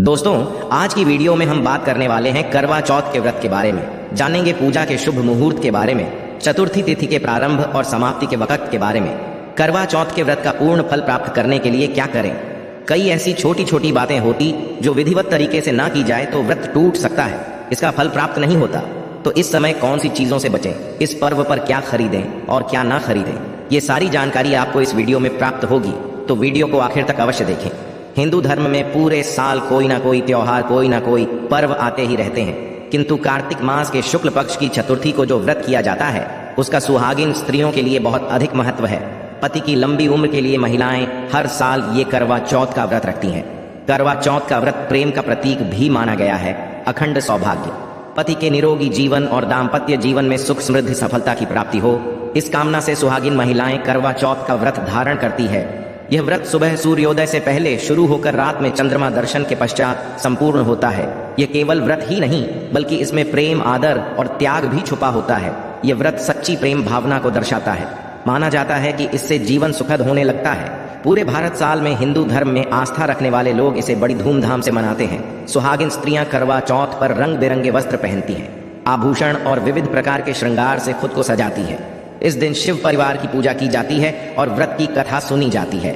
दोस्तों, आज की वीडियो में हम बात करने वाले हैं करवा चौथ के व्रत के बारे में। जानेंगे पूजा के शुभ मुहूर्त के बारे में, चतुर्थी तिथि के प्रारंभ और समाप्ति के वक्त के बारे में, करवा चौथ के व्रत का पूर्ण फल प्राप्त करने के लिए क्या करें। कई ऐसी छोटी छोटी बातें होती जो विधिवत तरीके से ना की जाए तो व्रत टूट सकता है, इसका फल प्राप्त नहीं होता। तो इस समय कौन सी चीजों से बचें, इस पर्व पर क्या खरीदें और क्या ना खरीदें, ये सारी जानकारी आपको इस वीडियो में प्राप्त होगी, तो वीडियो को आखिर तक अवश्य देखें। हिंदू धर्म में पूरे साल कोई ना कोई त्योहार, कोई ना कोई पर्व आते ही रहते हैं, किंतु कार्तिक मास के शुक्ल पक्ष की चतुर्थी को जो व्रत किया जाता है उसका सुहागिन स्त्रियों के लिए बहुत अधिक महत्व है। पति की लंबी उम्र के लिए महिलाएं हर साल ये करवा चौथ का व्रत रखती हैं। करवा चौथ का व्रत प्रेम का प्रतीक भी माना गया है। अखंड सौभाग्य, पति के निरोगी जीवन और दाम्पत्य जीवन में सुख समृद्धि सफलता की प्राप्ति हो, इस कामना से सुहागिन महिलाएं करवा चौथ का व्रत धारण करती है। यह व्रत सुबह सूर्योदय से पहले शुरू होकर रात में चंद्रमा दर्शन के पश्चात संपूर्ण होता है। यह केवल व्रत ही नहीं बल्कि इसमें प्रेम, आदर और त्याग भी छुपा होता है। यह व्रत सच्ची प्रेम भावना को दर्शाता है। माना जाता है कि इससे जीवन सुखद होने लगता है। पूरे भारत साल में हिंदू धर्म में आस्था रखने वाले लोग इसे बड़ी धूमधाम से मनाते हैं। सुहागिन स्त्रियां करवा चौथ पर रंग बिरंगे वस्त्र पहनती हैं, आभूषण और विविध प्रकार के श्रृंगार से खुद को सजाती है। इस दिन शिव परिवार की पूजा की जाती है और व्रत की कथा सुनी जाती है।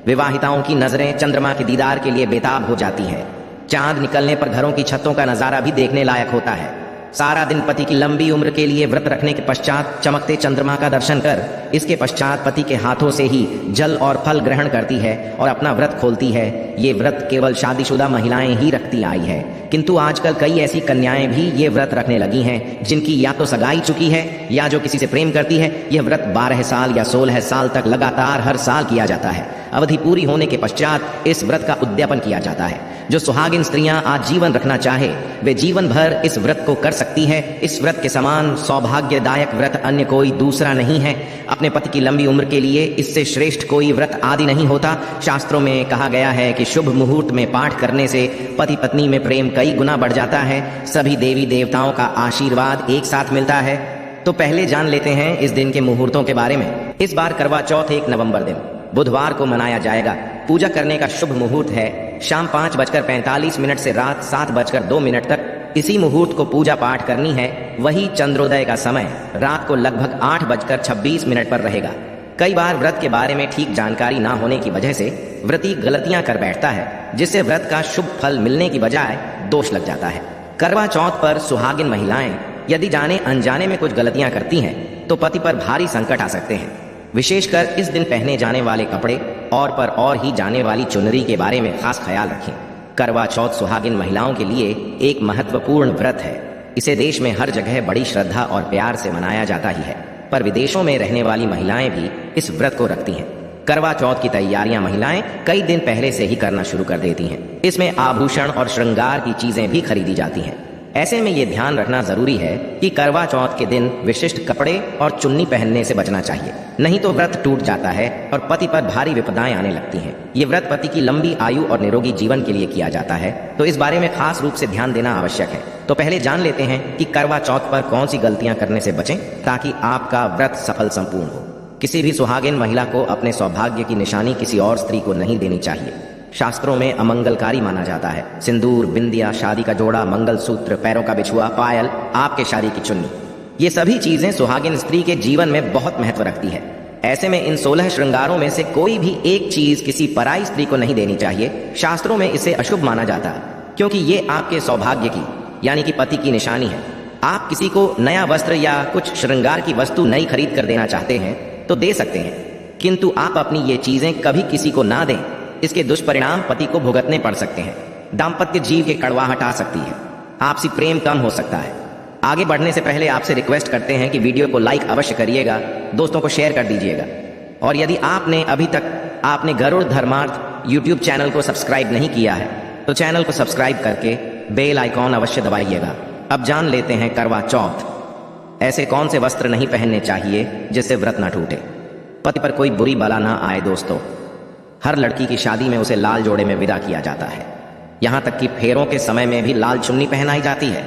विवाहिताओं की नजरें चंद्रमा के दीदार के लिए बेताब हो जाती हैं। चांद निकलने पर घरों की छतों का नजारा भी देखने लायक होता है। सारा दिन पति की लंबी उम्र के लिए व्रत रखने के पश्चात चमकते चंद्रमा का दर्शन कर इसके पश्चात पति के हाथों से ही जल और फल ग्रहण करती है और अपना व्रत खोलती है। ये व्रत केवल शादीशुदा महिलाएं ही रखती आई है, किंतु आजकल कई ऐसी कन्याएं भी ये व्रत रखने लगी हैं जिनकी या तो सगाई चुकी है या जो किसी से प्रेम करती है। यह व्रत 12 साल या 16 साल तक लगातार हर साल किया जाता है। अवधि पूरी होने के पश्चात इस व्रत का उद्यापन किया जाता है। जो सुहागिन स्त्रियां आजीवन रखना चाहे वे जीवन भर इस व्रत को कर सकती है। इस व्रत के समान सौभाग्यदायक व्रत अन्य कोई दूसरा नहीं है। अपने पति की लंबी उम्र के लिए इससे श्रेष्ठ कोई व्रत आदि नहीं होता। शास्त्रों में कहा गया है कि शुभ मुहूर्त में पाठ करने से पति पत्नी में प्रेम कई गुना बढ़ जाता है। सभी देवी देवताओं का आशीर्वाद एक साथ मिलता है। तो पहले जान लेते हैं इस दिन के मुहूर्तों के बारे में। इस बार करवा चौथ 1 नवंबर दिन बुधवार को मनाया जाएगा। पूजा करने का शुभ मुहूर्त है शाम 5:45 से रात 7:02 तक। इसी मुहूर्त को पूजा पाठ करनी है। वही चंद्रोदय का समय रात को लगभग 8:26 पर रहेगा। कई बार व्रत के बारे में ठीक जानकारी ना होने की वजह से व्रती गलतियां कर बैठता है, जिससे व्रत का शुभ फल मिलने की बजाय दोष लग जाता है। करवा चौथ पर सुहागिन महिलाएं यदि जाने अनजाने में कुछ गलतियां करती हैं तो पति पर भारी संकट आ सकते हैं। विशेषकर इस दिन पहने जाने वाले कपड़े और ही जाने वाली चुनरी के बारे में खास ख्याल रखें। करवा चौथ सुहागिन महिलाओं के लिए एक महत्वपूर्ण व्रत है। इसे देश में हर जगह बड़ी श्रद्धा और प्यार से मनाया जाता ही है, पर विदेशों में रहने वाली महिलाएं भी इस व्रत को रखती हैं। करवा चौथ की तैयारियां महिलाएं कई दिन पहले से ही करना शुरू कर देती हैं। इसमें आभूषण और श्रृंगार की चीजें भी खरीदी जाती हैं। ऐसे में ये ध्यान रखना जरूरी है कि करवा चौथ के दिन विशिष्ट कपड़े और चुन्नी पहनने से बचना चाहिए, नहीं तो व्रत टूट जाता है और पति पर भारी विपदाएं आने लगती हैं। ये व्रत पति की लंबी आयु और निरोगी जीवन के लिए किया जाता है, तो इस बारे में खास रूप से ध्यान देना आवश्यक है। तो पहले जान लेते हैं कि करवा चौथ पर कौन सी गलतियां करने से बचें ताकि आपका व्रत सफल संपूर्ण हो। किसी भी सुहागिन महिला को अपने सौभाग्य की निशानी किसी और स्त्री को नहीं देनी चाहिए। शास्त्रों में अमंगलकारी माना जाता है। सिंदूर, बिंदिया, शादी का जोड़ा, मंगलसूत्र, पैरों का बिछुआ, पायल, आपके शादी की चुन्नी, ये सभी चीजें सुहागिन स्त्री के जीवन में बहुत महत्व रखती है। ऐसे में इन 16 श्रृंगारों में से कोई भी एक चीज किसी पराई स्त्री को नहीं देनी चाहिए। शास्त्रों में इसे अशुभ माना जाता है, क्योंकि ये आपके सौभाग्य की यानी कि पति की निशानी है। आप किसी को नया वस्त्र या कुछ श्रृंगार की वस्तु नई खरीद कर देना चाहते हैं तो दे सकते हैं, किंतु आप अपनी ये चीजें कभी किसी को ना दें। इसके दुष्परिणाम पति को भुगतने पड़ सकते हैं। दाम्पत्य जीव के कड़वाहट आ सकती है, आपसी प्रेम कम हो सकता है। आगे बढ़ने से पहले आपसे रिक्वेस्ट करते हैं कि वीडियो को लाइक अवश्य करिएगा, दोस्तों को शेयर कर दीजिएगा, और यदि आपने अभी तक आपने गरुड़ धर्मार्थ यूट्यूब चैनल को सब्सक्राइब नहीं किया है तो चैनल को सब्सक्राइब करके बेल आइकॉन अवश्य दबाइएगा। अब जान लेते हैं करवा चौथ। ऐसे कौन से वस्त्र नहीं पहनने चाहिए जिससे व्रत ना टूटे, पति पर कोई बुरी बला ना आए। दोस्तों, हर लड़की की शादी में उसे लाल जोड़े में विदा किया जाता है। यहाँ तक कि फेरों के समय में भी लाल चुन्नी पहनाई जाती है।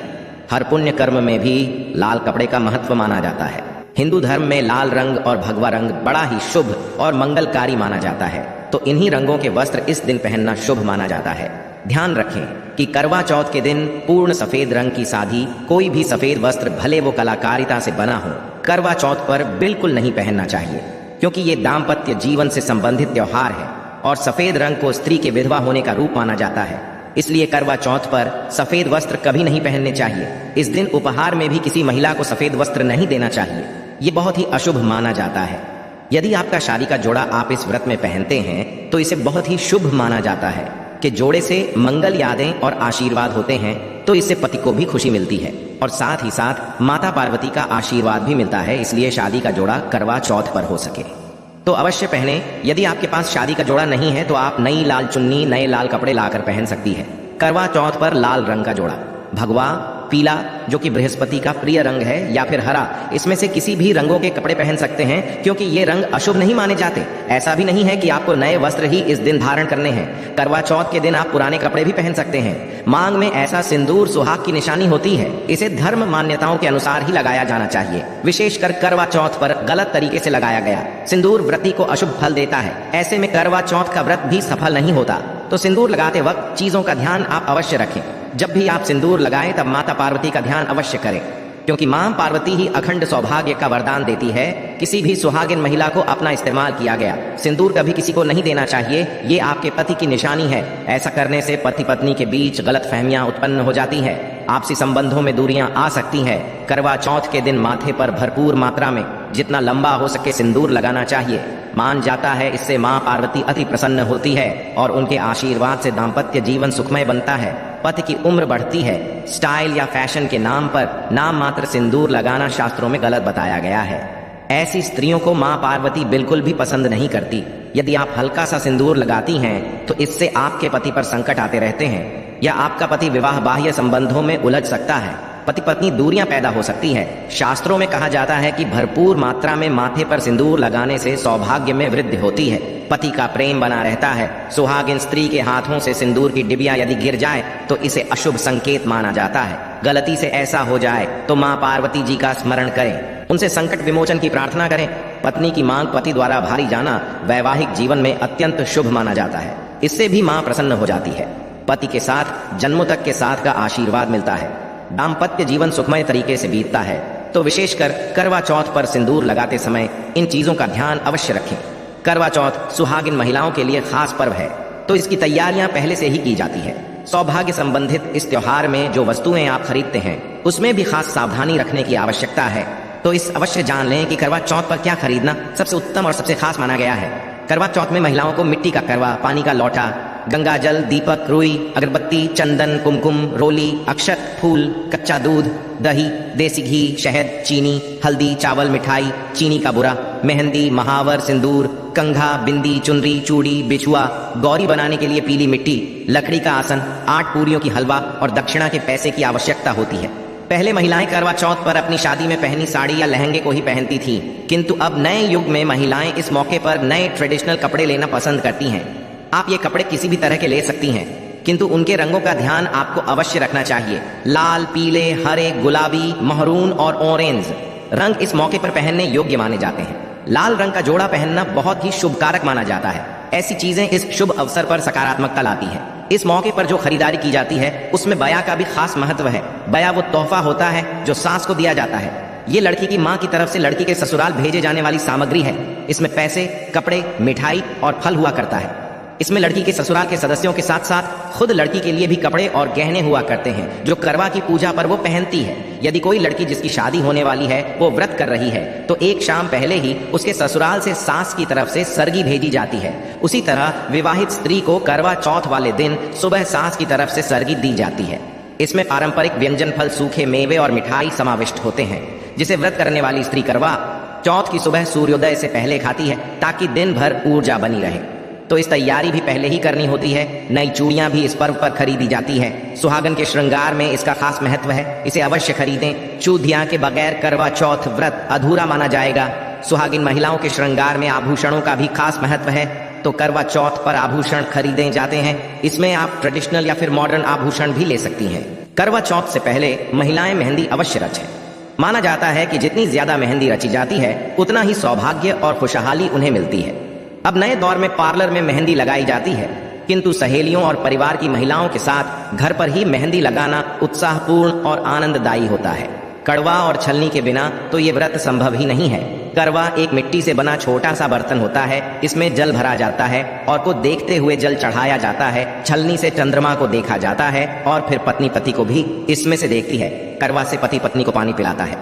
हर पुण्य कर्म में भी लाल कपड़े का महत्व माना जाता है। हिंदू धर्म में लाल रंग और भगवा रंग बड़ा ही शुभ और मंगलकारी माना जाता है। तो इन्हीं रंगों के वस्त्र इस दिन पहनना शुभ माना जाता है। ध्यान रखें कि करवा चौथ के दिन पूर्ण सफेद रंग की सादी कोई भी सफेद वस्त्र भले वो कलाकारिता से बना हो, करवा चौथ पर बिल्कुल नहीं पहनना चाहिए, क्योंकि ये दाम्पत्य जीवन से संबंधित त्योहार है और सफेद रंग को स्त्री के विधवा होने का रूप माना जाता है। इसलिए करवा चौथ पर सफेद वस्त्र कभी नहीं पहनने चाहिए। इस दिन उपहार में भी किसी महिला को सफेद वस्त्र नहीं देना चाहिए, ये बहुत ही अशुभ माना जाता है। यदि आपका शादी का जोड़ा आप इस व्रत में पहनते हैं तो इसे बहुत ही शुभ माना जाता है कि जोड़े से मंगल यादें और आशीर्वाद होते हैं, तो इससे पति को भी खुशी मिलती है और साथ ही साथ माता पार्वती का आशीर्वाद भी मिलता है। इसलिए शादी का जोड़ा करवा चौथ पर हो सके तो अवश्य पहने। यदि आपके पास शादी का जोड़ा नहीं है तो आप नई लाल चुन्नी, नए लाल कपड़े लाकर पहन सकती है। करवा चौथ पर लाल रंग का जोड़ा, भगवा, पीला जो कि बृहस्पति का प्रिय रंग है, या फिर हरा, इसमें से किसी भी रंगों के कपड़े पहन सकते हैं, क्योंकि ये रंग अशुभ नहीं माने जाते। ऐसा भी नहीं है कि आपको नए वस्त्र ही इस दिन धारण करने हैं। करवा चौथ के दिन आप पुराने कपड़े भी पहन सकते हैं। मांग में ऐसा सिंदूर सुहाग की निशानी होती है, इसे धर्म मान्यताओं के अनुसार ही लगाया जाना चाहिए। विशेषकर करवा चौथ पर गलत तरीके से लगाया गया सिंदूर व्रती को अशुभ फल देता है। ऐसे में करवा चौथ का व्रत भी सफल नहीं होता। तो सिंदूर लगाते वक्त चीजों का ध्यान आप अवश्य रखें। जब भी आप सिंदूर लगाएं तब माता पार्वती का ध्यान अवश्य करें, क्योंकि मां पार्वती ही अखंड सौभाग्य का वरदान देती है। किसी भी सुहागिन महिला को अपना इस्तेमाल किया गया सिंदूर कभी किसी को नहीं देना चाहिए, ये आपके पति की निशानी है। ऐसा करने से पति पत्नी के बीच गलतफहमियां उत्पन्न हो जाती है, आपसी संबंधों में दूरियां आ सकती हैं। करवा चौथ के दिन माथे पर भरपूर मात्रा में जितना लंबा हो सके सिंदूर लगाना चाहिए। मान जाता है इससे मां पार्वती अति प्रसन्न होती है और उनके आशीर्वाद से दाम्पत्य जीवन सुखमय बनता है, पति की उम्र बढ़ती है। स्टाइल या फैशन के नाम पर नाम मात्र सिंदूर लगाना शास्त्रों में गलत बताया गया है। ऐसी स्त्रियों को मां पार्वती बिल्कुल भी पसंद नहीं करती। यदि आप हल्का सा सिंदूर लगाती हैं तो इससे आपके पति पर संकट आते रहते हैं, या आपका पति विवाह बाह्य संबंधों में उलझ सकता है, पति पत्नी दूरियां पैदा हो सकती है। शास्त्रों में कहा जाता है कि भरपूर मात्रा में माथे पर सिंदूर लगाने से सौभाग्य में वृद्धि होती है, पति का प्रेम बना रहता है। सुहागिन स्त्री के हाथों से सिंदूर की डिबिया यदि गिर जाए तो इसे अशुभ संकेत माना जाता है। गलती से ऐसा हो जाए तो मां पार्वती जी का स्मरण करें, उनसे संकट विमोचन की प्रार्थना करें। पत्नी की मांग पति द्वारा भारी जाना वैवाहिक जीवन में अत्यंत शुभ माना जाता है, इससे भी मां प्रसन्न हो जाती है। पति के साथ जन्मों तक के साथ का आशीर्वाद मिलता है, दाम्पत्य जीवन सुखमय तरीके से बीतता है। तो विशेषकर करवा चौथ पर सिंदूर लगाते समय इन चीजों का ध्यान अवश्य रखें। करवा चौथ सुहागिन महिलाओं के लिए खास पर्व है, तो इसकी तैयारियां पहले से ही की जाती है। सौभाग्य संबंधित इस त्योहार में जो वस्तुएं आप खरीदते हैं उसमें भी खास सावधानी रखने की आवश्यकता है। तो इस अवश्य जान लें कि करवा चौथ पर क्या खरीदना सबसे उत्तम और सबसे खास माना गया है। करवा चौथ में महिलाओं को मिट्टी का करवा, पानी का लौटा, गंगा जल, दीपक, रुई, अगरबत्ती, चंदन, कुमकुम, रोली, अक्षत, फूल, कच्चा दूध, दही, देसी घी, शहद, चीनी, हल्दी, चावल, मिठाई, चीनी का बुरा, मेहंदी, महावर, सिंदूर, कंघा, बिंदी, चुनरी, चूड़ी, बिछुआ, गौरी बनाने के लिए पीली मिट्टी, लकड़ी का आसन, 8 पूरियों की हलवा और दक्षिणा के पैसे की आवश्यकता होती है। पहले महिलाएं करवा चौथ पर अपनी शादी में पहनी साड़ी या लहंगे को ही पहनती थीं, किंतु अब नए युग में महिलाएं इस मौके पर नए ट्रेडिशनल कपड़े लेना पसंद करती हैं। आप ये कपड़े किसी भी तरह के ले सकती हैं, किंतु उनके रंगों का ध्यान आपको अवश्य रखना चाहिए। लाल, पीले, हरे, गुलाबी, महरून और ऑरेंज रंग इस मौके पर पहनने योग्य माने जाते हैं। लाल रंग का जोड़ा पहनना बहुत ही शुभ कारक माना जाता है। ऐसी चीजें इस शुभ अवसर पर सकारात्मकता लाती हैं। इस मौके पर जो खरीदारी की जाती है उसमें बया का भी खास महत्व है। बया वो तोहफा होता है जो सास को दिया जाता है। ये लड़की की मां की तरफ से लड़की के ससुराल भेजे जाने वाली सामग्री है। इसमें पैसे, कपड़े, मिठाई और फल हुआ करता है। इसमें लड़की के ससुराल के सदस्यों के साथ साथ खुद लड़की के लिए भी कपड़े और गहने हुआ करते हैं जो करवा की पूजा पर वो पहनती है। यदि कोई लड़की जिसकी शादी होने वाली है वो व्रत कर रही है तो एक शाम पहले ही उसके ससुराल से सास की तरफ से सरगी भेजी जाती है। उसी तरह विवाहित स्त्री को करवा चौथ वाले दिन सुबह सास की तरफ से सरगी दी जाती है। इसमें पारंपरिक व्यंजन, फल, सूखे मेवे और मिठाई समाविष्ट होते हैं, जिसे व्रत करने वाली स्त्री करवा चौथ की सुबह सूर्योदय से पहले खाती है ताकि दिन भर ऊर्जा बनी रहे। तो इस तैयारी भी पहले ही करनी होती है। नई चूड़ियां भी इस पर्व पर खरीदी जाती है। सुहागन के श्रृंगार में इसका खास महत्व है, इसे अवश्य खरीदें। चूधिया के बगैर करवा चौथ व्रत अधूरा माना जाएगा। सुहागिन महिलाओं के श्रृंगार में आभूषणों का भी खास महत्व है, तो करवा चौथ पर आभूषण खरीदे जाते हैं। इसमें आप ट्रेडिशनल या फिर मॉडर्न आभूषण भी ले सकती हैं। करवा चौथ से पहले महिलाएं मेहंदी अवश्य रचें। माना जाता है कि जितनी ज्यादा मेहंदी रची जाती है उतना ही सौभाग्य और खुशहाली उन्हें मिलती है। अब नए दौर में पार्लर में मेहंदी लगाई जाती है, किंतु सहेलियों और परिवार की महिलाओं के साथ घर पर ही मेहंदी लगाना उत्साहपूर्ण और आनंददायी होता है। कड़वा और छलनी के बिना तो ये व्रत संभव ही नहीं है। करवा एक मिट्टी से बना छोटा सा बर्तन होता है। इसमें जल भरा जाता है और को देखते हुए जल चढ़ाया जाता है। छलनी से चंद्रमा को देखा जाता है और फिर पत्नी पति को भी इसमें से देखती है। करवा से पति पत्नी को पानी पिलाता है।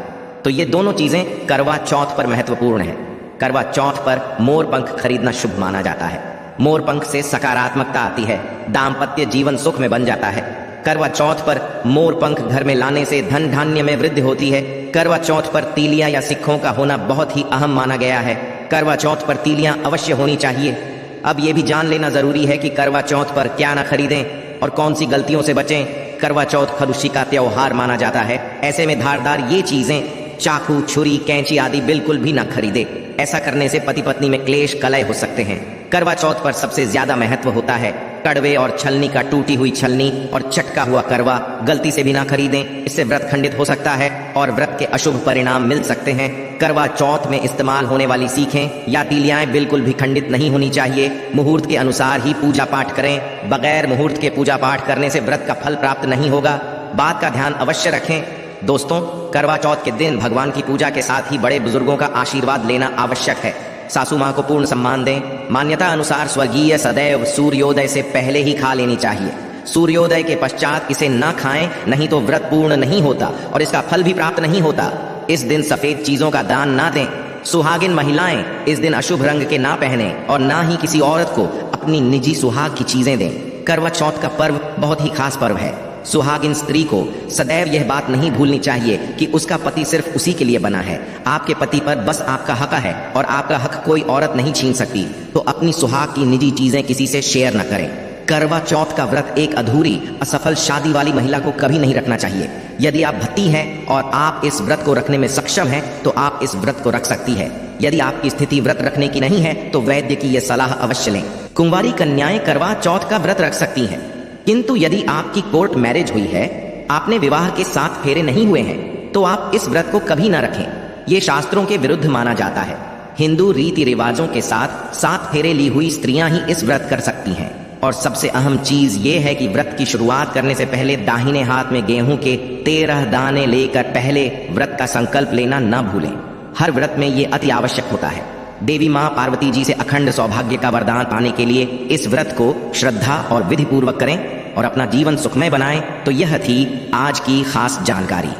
तो ये दोनों चीजें करवा चौथ पर महत्वपूर्ण है। करवा चौथ पर मोर पंख खरीदना शुभ माना जाता है। मोर पंख से सकारात्मकता आती है, दाम्पत्य जीवन सुख में बन जाता है। करवा चौथ पर मोर पंख घर में लाने से धन धान्य में वृद्धि होती है। करवा चौथ पर तीलियां या सिक्कों का होना बहुत ही अहम माना गया है। करवा चौथ पर तीलियां अवश्य होनी चाहिए। अब ये भी जान लेना जरूरी है कि करवा चौथ पर क्या ना खरीदें और कौन सी गलतियों से बचें। करवा चौथ खरुशी का त्योहार माना जाता है। ऐसे में धारदार ये चीजें चाकू, छुरी, कैंची आदि बिल्कुल भी न खरीदे। ऐसा करने से पति पत्नी में क्लेश कलह हो सकते हैं। करवा चौथ पर सबसे ज्यादा महत्व होता है कड़वे और छलनी का। टूटी हुई छलनी और चटका हुआ करवा गलती से भी ना खरीदें, इससे व्रत खंडित हो सकता है और व्रत के अशुभ परिणाम मिल सकते हैं। करवा चौथ में इस्तेमाल होने वाली सीखें या तीलियाएं बिल्कुल भी खंडित नहीं होनी चाहिए। मुहूर्त के अनुसार ही पूजा पाठ करें। बगैर मुहूर्त के पूजा पाठ करने से व्रत का फल प्राप्त नहीं होगा। बात का ध्यान अवश्य रखें। दोस्तों, करवा चौथ के दिन भगवान की पूजा के साथ ही बड़े बुजुर्गों का आशीर्वाद लेना आवश्यक है। सासू माँ को पूर्ण सम्मान दें। मान्यता अनुसार स्वर्गीय सदैव सूर्योदय से पहले ही खा लेनी चाहिए। सूर्योदय के पश्चात इसे न खाएं, नहीं तो व्रत पूर्ण नहीं होता और इसका फल भी प्राप्त नहीं होता। इस दिन सफेद चीजों का दान ना दें। सुहागिन महिलाएं इस दिन अशुभ रंग के ना पहने और ना ही किसी औरत को अपनी निजी सुहाग की चीजें दें। करवा चौथ का पर्व बहुत ही खास पर्व है। सुहागिन स्त्री को सदैव यह बात नहीं भूलनी चाहिए कि उसका पति सिर्फ उसी के लिए बना है। आपके पति पर बस आपका हक है और आपका हक कोई औरत नहीं छीन सकती। तो अपनी सुहाग की निजी चीजें किसी से शेयर न करें। करवा चौथ का व्रत एक अधूरी असफल शादी वाली महिला को कभी नहीं रखना चाहिए। यदि आप भत्ती हैं और आप इस व्रत को रखने में सक्षम हैं तो आप इस व्रत को रख सकती है। यदि आपकी स्थिति व्रत रखने की नहीं है तो वैद्य की यह सलाह अवश्य लें। कुंवारी कन्याएं करवा चौथ का व्रत रख सकती हैं, किंतु यदि आपकी कोर्ट मैरिज हुई है, आपने विवाह के 7 फेरे नहीं हुए हैं, तो आप इस व्रत को कभी ना रखें। ये शास्त्रों के विरुद्ध माना जाता है। हिंदू रीति रिवाजों के साथ 7 फेरे ली हुई स्त्रियां ही इस व्रत कर सकती हैं। और सबसे अहम चीज ये है कि व्रत की शुरुआत करने से पहले दाहिने हाथ में गेहूं के 13 दाने लेकर पहले व्रत का संकल्प लेना न भूलें। हर व्रत में ये अति आवश्यक होता है। देवी माँ पार्वती जी से अखंड सौभाग्य का वरदान पाने के लिए इस व्रत को श्रद्धा और विधि पूर्वक करें और अपना जीवन सुखमय बनाएं। तो यह थी आज की खास जानकारी।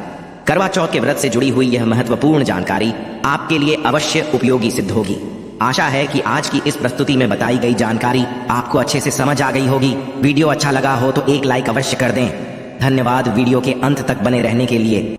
करवा चौथ के व्रत से जुड़ी हुई यह महत्वपूर्ण जानकारी आपके लिए अवश्य उपयोगी सिद्ध होगी। आशा है कि आज की इस प्रस्तुति में बताई गई जानकारी आपको अच्छे से समझ आ गई होगी। वीडियो अच्छा लगा हो तो एक लाइक अवश्य कर दें। धन्यवाद वीडियो के अंत तक बने रहने के लिए।